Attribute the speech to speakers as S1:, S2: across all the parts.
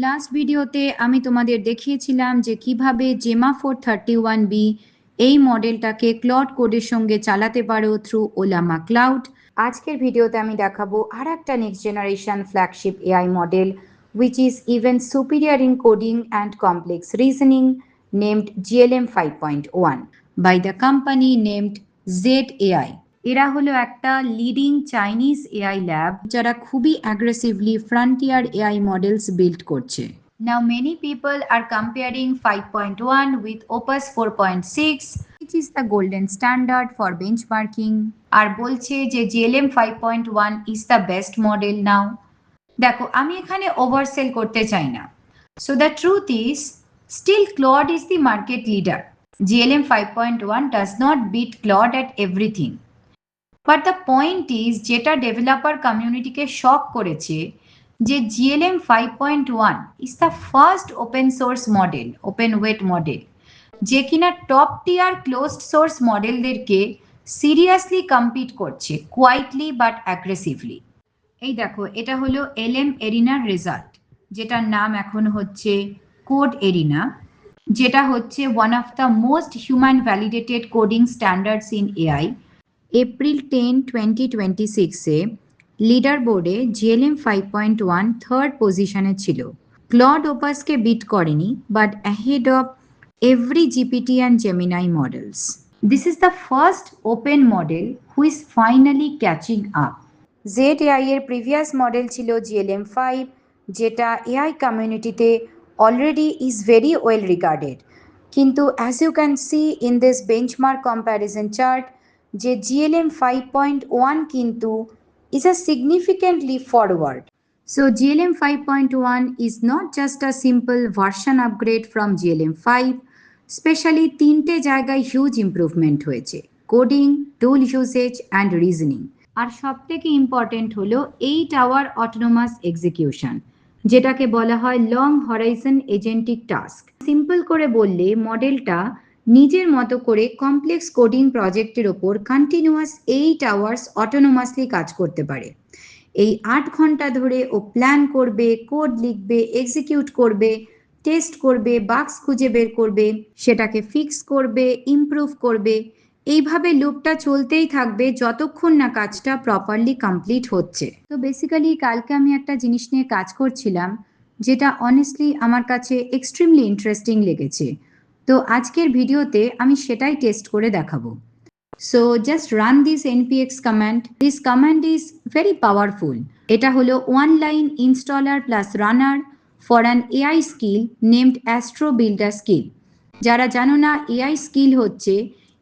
S1: Last ভিডিওতে আমি তোমাদের দেখিয়েছিলাম যে কিভাবে জেমা 431B এই মডেলটাকে ক্লড কোডের সঙ্গে চালাতে পারো থ্রু ওলামা ক্লাউড। আজকের ভিডিওতে আমি দেখাবো আর একটা next generation flagship AI model which is even superior in coding and complex reasoning named GLM 5.1 by the company named ZAI। এরা হলো একটা লিডিং চাইনিজ এআই ল্যাব যারা খুবই aggressively frontier AI models build করছে। Now many people are comparing 5.1 with Opus 4.6 which is the golden standard for benchmarking আর বলছে যে GLM 5.1 is the best model now। দেখো আমি এখানে ওভারসেল করতে চাই না। So the truth is still Claude is the market leader. GLM 5.1 does not beat Claude at everything. But the point is যেটা developer কমিউনিটিকে শক করেছে যে GLM 5.1 is the first open source model, open weight model, যে কিনা top tier closed source মডেলদেরকে seriously compete করছে quietly but aggressively. এই দেখো এটা হলো এলএম এরিনার রেজাল্ট, যেটার নাম এখন হচ্ছে কোড এরিনা, যেটা হচ্ছে one of the most human validated coding standards in AI. April 10, 2026-এ লিডার বোর্ডে জিএলএম 5.1 থার্ড পজিশনে ছিল। ক্লড ওপাসকে বিট করেনি but ahead of every GPT and Gemini models. This is the first open model who is finally catching up. ZAI এর previous model ছিল GLM 5, যেটা AI কমিউনিটিতে already is very well regarded. কিন্তু as you can see in this benchmark comparison chart যে GLM 5.1 কিন্তু is a significant leap forward. So GLM 5.1 is not just a simple version upgrade from GLM 5, specially তিনটে জায়গায় huge improvement হয়েছে: coding, tool usage and reasoning. আর সব থেকে important হলো 8 hour autonomous execution, যেটাকে বলা হয় long Horizon agentic task. Simple করে বললে মডেলটা নিজের মতো করে কমপ্লেক্স কোডিং প্রজেক্টের ওপর কন্টিনিউয়াস 8 আওয়ার্স অটোনোমাসলি কাজ করতে পারে। এই 8 ঘন্টা ধরে ও প্ল্যান করবে, কোড লিখবে, এক্সিকিউট করবে, টেস্ট করবে, বাগস খুঁজে বের করবে, সেটাকে ফিক্স করবে, ইমপ্রুভ করবে। এইভাবে লুপটা চলতেই থাকবে যতক্ষণ না কাজটা প্রপারলি কমপ্লিট হচ্ছে। তো বেসিক্যালি কালকে আমি একটা জিনিস নিয়ে কাজ করছিলাম যেটা অনেস্টলি আমার কাছে এক্সট্রিমলি ইন্টারেস্টিং লেগেছে। তো আজকের ভিডিওতে আমি সেটাই টেস্ট করে দেখাবো। So just run this npx command. This command is very powerful. এটা হলো one line installer plus runner for an AI skill named Astro Builder skill. যারা জানো না, AI স্কিল হচ্ছে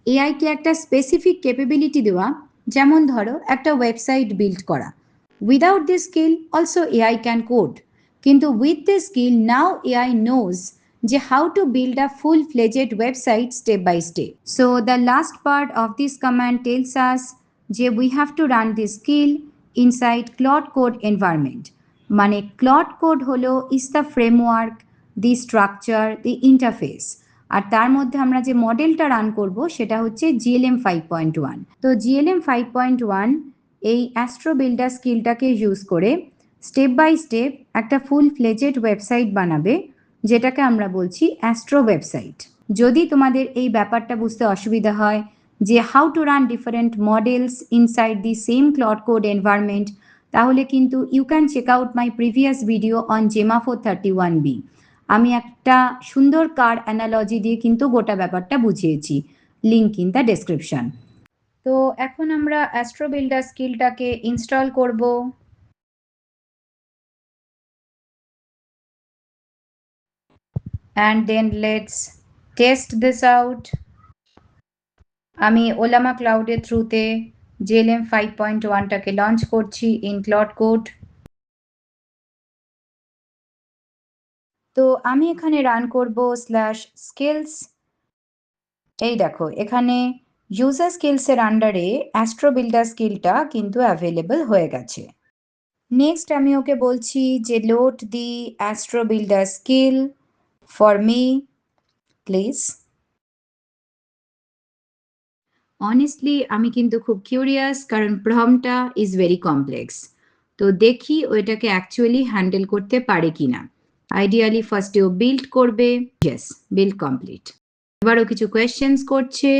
S1: AI কে একটা স্পেসিফিক ক্যাপাবিলিটি দেওয়া, যেমন ধরো একটা ওয়েবসাইট বিল্ড করা। Without this skill also AI can code, কিন্তু with this skill now AI knows যে how to build a full-fledged website step by step. So the last part of this command tells us যে we have to run this skill inside Claude Code environment. মানে Claude Code হলো is the framework, the structure, the interface. আর তার মধ্যে আমরা যে মডেলটা run করব সেটা হচ্ছে GLM 5.1। তো GLM 5.1 এই অ্যাস্ট্রো বিল্ডার স্কিলটাকে ইউজ করে স্টেপ বাই স্টেপ একটা ফুল ফ্লেজেড ওয়েবসাইট বানাবে, যেটাকে আমরা বলছি অ্যাস্ট্রো ওয়েবসাইট। যদি তোমাদের এই ব্যাপারটা বুঝতে অসুবিধা হয় যে how to run different models inside the same Claude Code environment, তাহলে কিন্তু you can check out my previous video on Gemma 431B। আমি একটা সুন্দর কার অ্যানালজি দিয়ে কিন্তু গোটা ব্যাপারটা বুঝিয়েছি, লিঙ্ক ইন দ্য ডেসক্রিপশন। তো এখন আমরা অ্যাস্ট্রো বিল্ডার স্কিলটাকে ইনস্টল করব। and then let's test this out. আমি ওলামা ক্লাউডের থ্রুতে GLM 5.1টাকে লঞ্চ করছি ইন ক্লড কোড। তো আমি এখানে রান করব /skills। এই দেখো এখানে ইউজার স্কিলসের আন্ডারে অ্যাস্ট্রো বিল্ডার স্কিলটা কিন্তু অ্যাভেলেবল হয়ে গেছে। নেক্সট আমি ওকে বলছি যে load the astro builder skill for me please. Honestly আমি কিন্তু খুব কিউরিয়াস, কারণ প্রম্পটটা ইজ ভেরি কমপ্লেক্স। তো দেখি ওইটাকে অ্যাকচুয়ালি হ্যান্ডেল করতে পারে কিনা। আইডিয়ালি ফার্স্টে ও বিল্ড করবে। Yes, build complete. এবারও কিছু কোয়েশ্চেন্স করছে,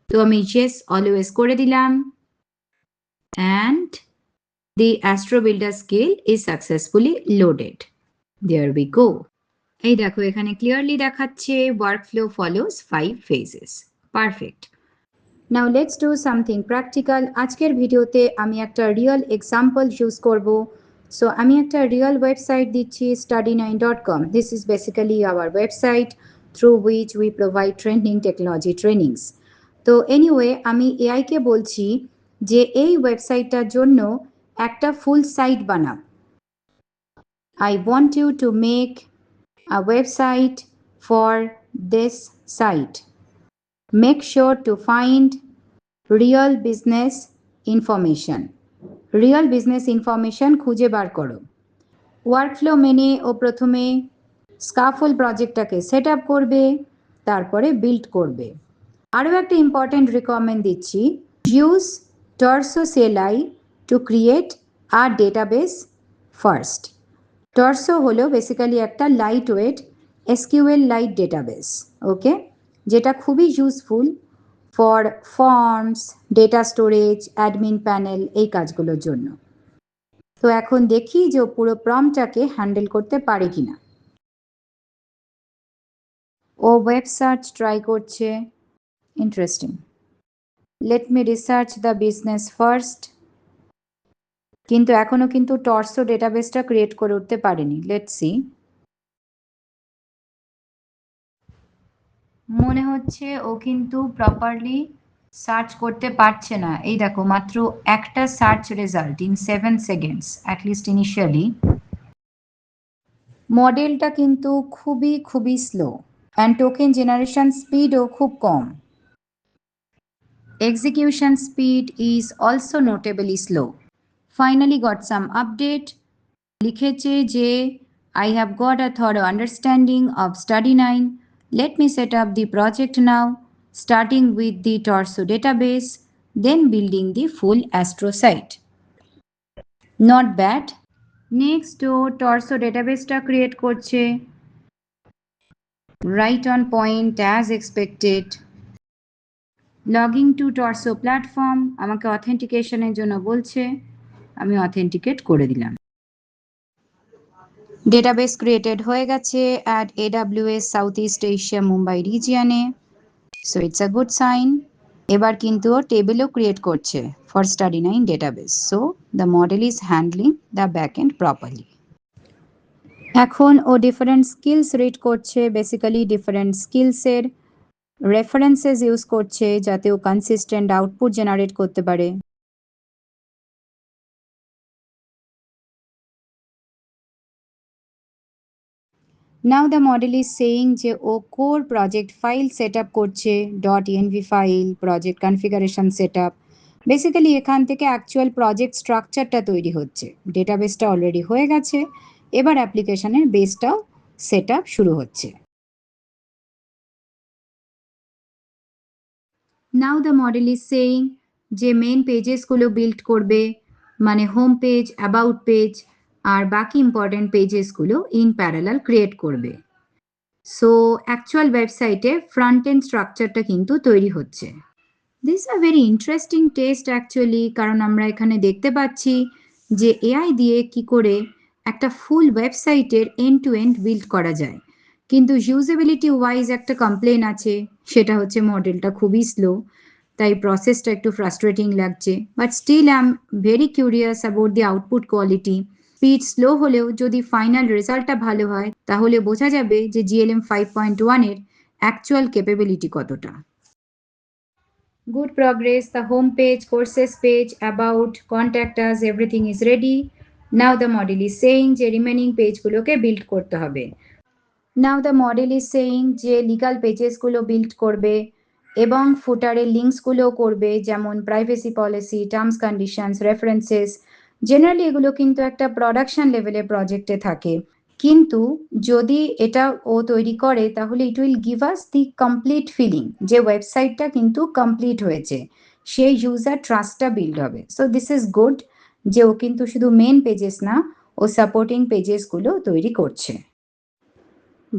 S1: তো আমি ইয়েস অলওয়েজ করে দিলাম। And the Astro Builder scale is successfully loaded. There we go. এই দেখো এখানে ক্লিয়ারলি দেখাচ্ছে workflow follows 5 phases. Perfect. Now let's do something practical. আজকের ভিডিওতে আমি একটা রিয়েল এক্সাম্পল ইউজ করব। সো আমি একটা রিয়েল ওয়েবসাইট দিচ্ছি study9.com. This is basically our website through which we provide training technology trainings. তো এনিওয়ে আমি এআইকে বলছি যে এই ওয়েবসাইটটার জন্য একটা ফুল সাইট বানাও। I want you to make a website for this site. Make sure to find real business information. Real business information খুঁজে বার করো। ওয়ার্কফ্লো মেনে ও প্রথমে স্কাফোল প্রজেক্টটাকে সেট আপ করবে, তারপরে বিল্ড করবে। আরও একটা ইম্পর্টেন্ট রিকমেন্ড দিচ্ছি, use Turso CLI to create আর ডেটাবেস ফার্স্ট। টর্সো হলো বেসিক্যালি একটা lightweight SQL lite database, okay, যেটা খুবই useful for forms, data storage, admin panel, এই কাজগুলোর জন্য। তো এখন দেখি যে পুরো প্রম্পটটাকে হ্যান্ডেল করতে পারে কিনা। ও ওয়েব সার্চ ট্রাই করছে, interesting. Let me research the business first. কিন্তু এখনো কিন্তু টর্সো ডেটাবেসটা ক্রিয়েট করে উঠতে পারেনি। Let's see. মনে হচ্ছে ও কিন্তু প্রপারলি সার্চ করতে পারছে না। এই দেখো মাত্র একটা search result in 7 seconds, at least initially. মডেলটা কিন্তু খুবই স্লো, অ্যান্ড টোকেন জেনারেশন স্পিডও খুব কম। Execution speed is also notably slow. Finally got some update. লিখেছে যে I have got a thorough understanding of Study9. Let me set up the project now, starting with the Torso database, then building the full Astro site. Not bad. Next Torso database-টা create করছে, right on point as expected. Logging to Torso platform, আমাকে authentication-এর জন্য বলছে, আমি authenticate করে দিলাম। Database created হয়ে গেছে at AWS south east Asia Mumbai রিজিয়নে। So it's a good sign. এবার কিন্তু ও টেবিলও ক্রিয়েট করছে for Study9 database. So the model is handling the back end properly. এখন ও ডিফারেন্ট স্কিলস রিড করছে, বেসিক্যালি ডিফারেন্ট স্কিলসের রেফারেন্সেস ইউজ করছে যাতে ও কনসিস্টেন্ট আউটপুট জেনারেট করতে পারে। Now the model is saying যে ও core project file set up করছে, .env file, project configuration set up. Basically এখান থেকে অ্যাকচুয়াল প্রজেক্ট স্ট্রাকচারটা তৈরি হচ্ছে। ডেটাবেসটা অলরেডি হয়ে গেছে, এবার অ্যাপ্লিকেশনের বেসটাও সেট আপ শুরু হচ্ছে। Now the model is saying যে মেন পেজেসগুলো বিল্ড করবে, মানে হোম পেজ, অ্যাবাউট পেজ আর বাকি ইম্পর্টেন্ট পেজেসগুলো ইন প্যারালাল ক্রিয়েট করবে। সো অ্যাকচুয়াল ওয়েবসাইটে ফ্রন্ট এন্ড স্ট্রাকচারটা কিন্তু তৈরি হচ্ছে। This are very interesting test actually, কারণ আমরা এখানে দেখতে পাচ্ছি যে এআই দিয়ে কি করে একটা ফুল ওয়েবসাইটের এন্ড টু এন্ড বিল্ড করা যায়। কিন্তু ইউজেবিলিটি ওয়াইজ একটা কমপ্লেন আছে, সেটা হচ্ছে মডেলটা খুবই স্লো, তাই প্রসেসটা একটু ফ্রাস্ট্রেটিং লাগছে। But still I am very curious about the output quality. Speed slow হলেও যদি ফাইনাল রেজাল্টটা ভালো হয় তাহলে বোঝা যাবে যে GLM 5.1 এর অ্যাকচুয়াল ক্যাপাবিলিটি কতটা। Good progress. The home page, courses page, about, contact us, everything is ready. Now the model is saying যে remaining পেজগুলোকে বিল্ড করতে হবে। Now the model is saying যে লিগাল পেজেসগুলো বিল্ড করবে এবং ফুটারের লিঙ্কসগুলো করবে, যেমন privacy policy, terms conditions, references. Generally এগুলো কিন্তু একটা প্রোডাকশন লেভেলের প্রজেক্টে থাকে, কিন্তু যদি এটা ও তৈরি করে তাহলে it will give us the complete feeling যে ওয়েবসাইটটা কিন্তু কমপ্লিট হয়েছে, সেই ইউজার ট্রাস্টটা বিল্ড হবে। সো দিস ইজ গুড যে ও কিন্তু শুধু মেন পেজেস না, ও সাপোর্টিং পেজেসগুলো তৈরি করছে।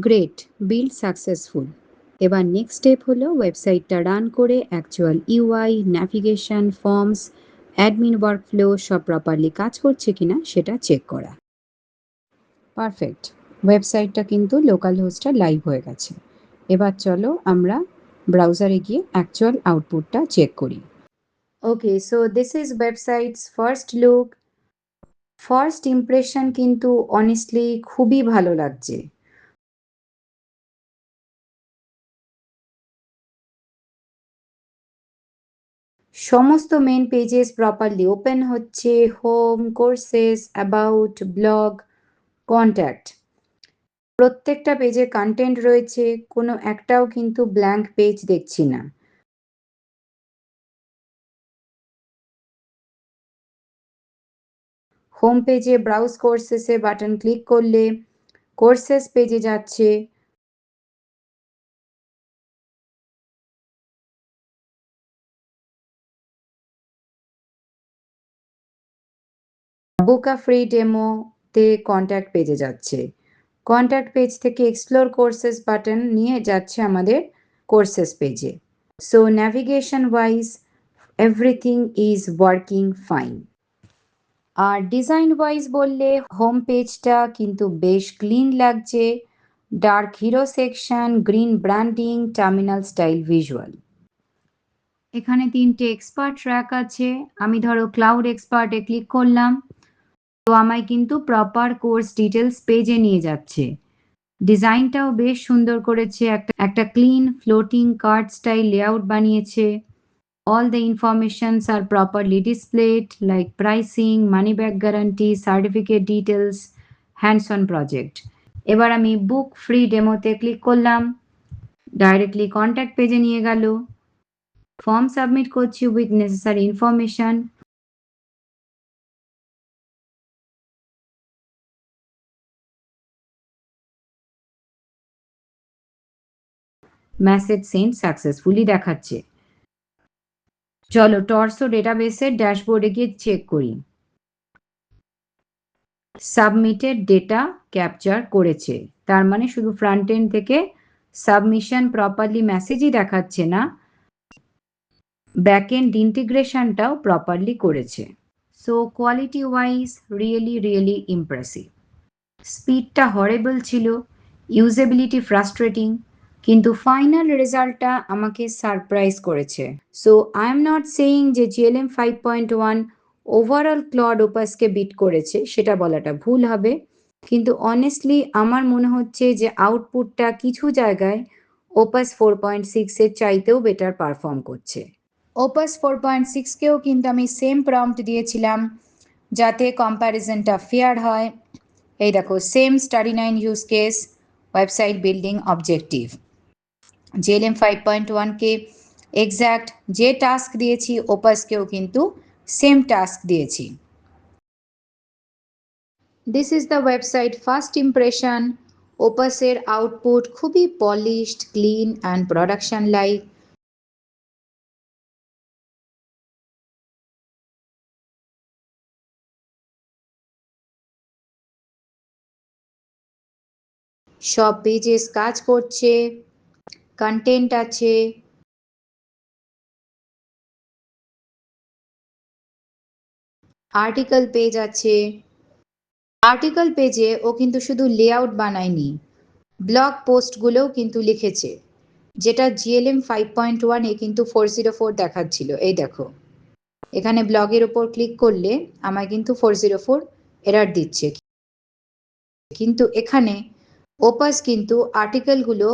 S1: Great, build successful. এবার নেক্সট স্টেপ হলো ওয়েবসাইটটা রান করে actual UI, navigation, forms, admin workflow সব প্রপারলি কাজ করছে কিনা সেটা চেক করা। পারফেক্ট, ওয়েবসাইটটা কিন্তু লোকাল হোস্টটা লাইভ হয়ে গেছে। এবার চলো আমরা ব্রাউজারে গিয়ে অ্যাকচুয়াল আউটপুটটা চেক করি। Okay, so this is websites first look. First impression কিন্তু অনেস্টলি খুবই ভালো লাগছে। সমস্ত মেন পেজেস প্রপারলি ওপেন হচ্ছে, home, courses, about, blog, contact, প্রত্যেকটা পেজে কন্টেন্ট রয়েছে, কোনো একটাও কিন্তু ব্ল্যাঙ্ক পেজ দেখছি না। হোম পেজে ব্রাউজ কোর্সেসে বাটন ক্লিক করলে কোর্সেস পেজে যাচ্ছে। বুক আ ফ্রি ডেমোতে কন্ট্যাক্ট পেজে যাচ্ছে। কন্ট্যাক্ট পেজ থেকে এক্সপ্লোর কোর্সেস বাটন নিয়ে যাচ্ছে আমাদের কোর্সেস পেজে। So navigation wise everything is working fine. আর ডিজাইন ওয়াইজ বললে হোম পেজটা কিন্তু বেশ ক্লিন লাগছে, dark hero section, green branding, terminal style visual. এখানে তিনটে এক্সপার্ট ট্র্যাক আছে। আমি ধরো ক্লাউড এক্সপার্টে ক্লিক করলাম, তো আমায় কিন্তু প্রপার কোর্স ডিটেলস পেজে নিয়ে যাচ্ছে। ডিজাইনটাও বেশ সুন্দর করেছে, একটা clean floating card style layout বানিয়েছে। All the informations are properly displayed like pricing, money back guarantee, certificate details, hands-on project. এবার আমি বুক ফ্রি ডেমোতে ক্লিক করলাম, ডাইরেক্টলি কন্ট্যাক্ট পেজে নিয়ে গেল। ফর্ম সাবমিট করছি with necessary information. Message send successfully দেখাচ্ছে। চলো টর্সো ডেটাবেসের ড্যাশবোর্ডে গিয়ে চেক করি। সাবমিটেড ডেটা ক্যাপচার করেছে, তার মানে শুধু ফ্রন্ট এন্ড থেকে সাবমিশন প্রপারলি মেসেজই দেখাচ্ছে না, ব্যাক এন্ড ইন্টিগ্রেশনটাও প্রপারলি করেছে। So quality wise really impressive. স্পিডটা হরেবল ছিল, ইউজেবিলিটি ফ্রাস্ট্রেটিং, কিন্তু ফাইনাল রেজাল্টটা আমাকে সারপ্রাইজ করেছে। So I am not saying যে জিএলএম 5.1 ওভারঅল ক্লড ওপাসকে বিট করেছে, সেটা বলাটা ভুল হবে, কিন্তু অনেস্টলি আমার মনে হচ্ছে যে আউটপুটটা কিছু জায়গায় ওপাস 4.6 এর চাইতেও বেটার পারফর্ম করছে। ওপাস 4.6কেও কিন্তু আমি সেম প্রম্পট দিয়েছিলাম যাতে কম্প্যারিজনটা ফেয়ার হয়। এই দেখো, same study 9 use case, website building objective. GLM 5.1কে এক্স্যাক্ট যে টাস্ক দিয়েছি ওপাসকেও কিন্তু সেম টাস্ক দিয়েছি। This is the website first impression. ওপাসের আউটপুট খুবই polished, clean and production like. সব পেজেস কাজ করছে, কন্টেন্ট আছে, আর্টিকেল পেজ আছে। আর্টিকেল পেজে ও কিন্তু শুধু লেআউট বানায়নি, ব্লগ পোস্টগুলোও কিন্তু লিখেছে, যেটা জিএলএম 5.1-এ কিন্তু 404 দেখাচ্ছিল। এই দেখো, এখানে ব্লগের ওপর ক্লিক করলে আমায় কিন্তু 404 এরার দিচ্ছে, কিন্তু এখানে ওপাস কিন্তু আর্টিকেলগুলো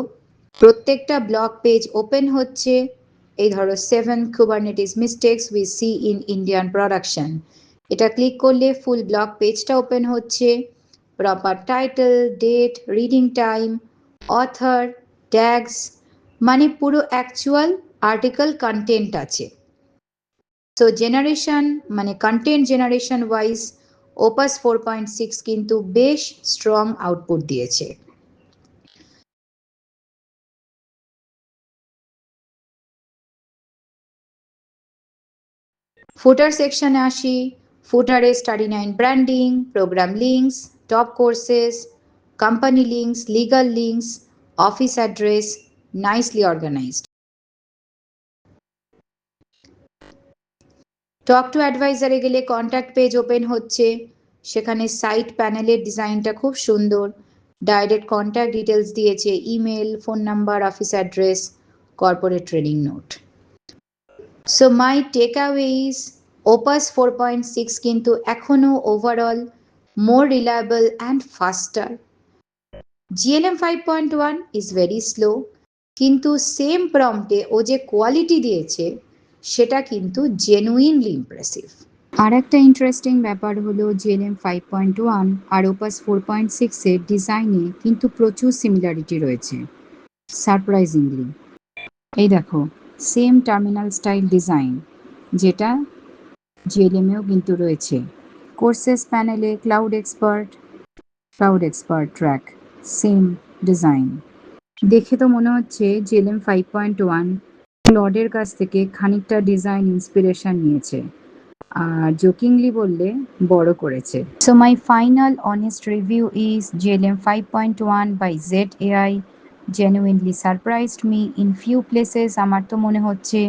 S1: প্রত্যেকটা ব্লগ পেজ ওপেন হচ্ছে। এই ধরো 7 Kubernetes mistakes we see in Indian production, এটা ক্লিক করলে ফুল ব্লগ পেজটা ওপেন হচ্ছে। Proper title, date, reading time, author, tags, মানে পুরো অ্যাকচুয়াল আর্টিকেল কন্টেন্ট আছে। সো জেনারেশন মানে কন্টেন্ট জেনারেশন ওয়াইজ ওপাস 4.6 কিন্তু বেশ স্ট্রং আউটপুট দিয়েছে। ফুটার সেকশনে আসি। ফুটারে study 9 branding, program links, top courses, company links, legal links, office address, nicely organized. Talk to অ্যাডভাইজারে গেলে কন্ট্যাক্ট পেজ ওপেন হচ্ছে, সেখানে সাইট প্যানেলের ডিজাইনটা খুব সুন্দর, ডাইরেক্ট কন্ট্যাক্ট ডিটেলস দিয়েছে, email, phone number, office address, corporate training note. So my takeaway is Opus 4.6 কিন্তু এখনও overall more reliable and faster. GLM 5.1 is very slow, কিন্তু সেম প্রম্পটে ও যে কোয়ালিটি দিয়েছে সেটা কিন্তু জেনুইনলি ইমপ্রেসিভ। আর একটা ইন্টারেস্টিং ব্যাপার হলো GLM 5.1 আর ওপাস 4.6 এর ডিজাইনে কিন্তু প্রচুর সিমিলারিটি রয়েছে, সারপ্রাইজিংলি। এই দেখো, সেম টার্মিনাল স্টাইল ডিজাইন যেটা GLM-এও কিন্তু রয়েছে। কোর্সেস প্যানেলে cloud expert track, same design. দেখে তো মনে হচ্ছে GLM 5.1 ক্লডের কাছ থেকে খানিকটা ডিজাইন ইন্সপিরেশন নিয়েছে, আর জোকিংলি বললে বড় করেছে। So my final honest review is GLM 5.1 by ZAI genuinely surprised me in few places. আমার তো মনে হচ্ছে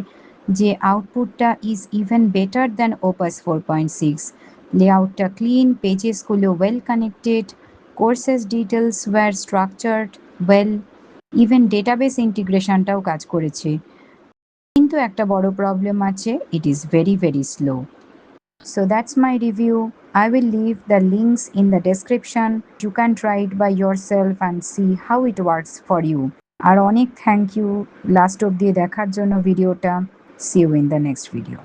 S1: যে আউটপুটটা is even better than Opus 4.6। লেআউটটা ক্লিন, পেজেসগুলো well connected, courses details were structured well, even database ইন্টিগ্রেশনটাও কাজ করেছে। কিন্তু একটা বড় প্রবলেম আছে, it is very very slow. So that's my review. I will leave the links in the description. You can try it by yourself and see how it works for you. আর অনেক thank you last অব্দি দেখার জন্য ভিডিওটা। See you in the next video.